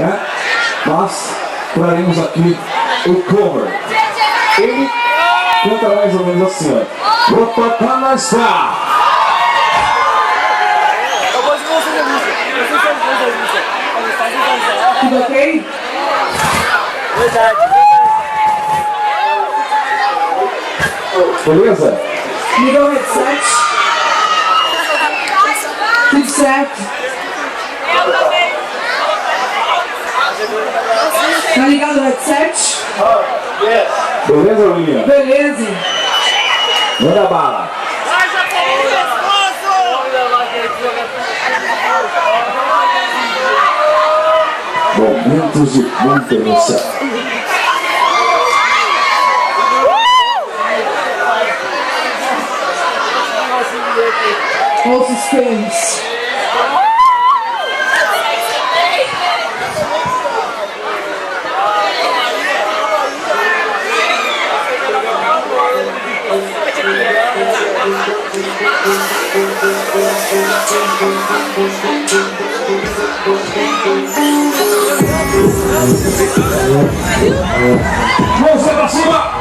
né? Mas traremos aqui o cover. Ele canta mais ou menos assim, ó. Vou tocar na estrada. Eu gosto de você na música. Tudo ok? Verdade. Beleza? Ligou o headset? Tudo certo? Tá ligado o headset? Beleza, William? Beleza. Manda bala. Momentos de muita emoção. Olha o suspense. Vamos pra cima!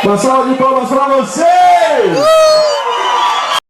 Uma salva de palmas pra vocês!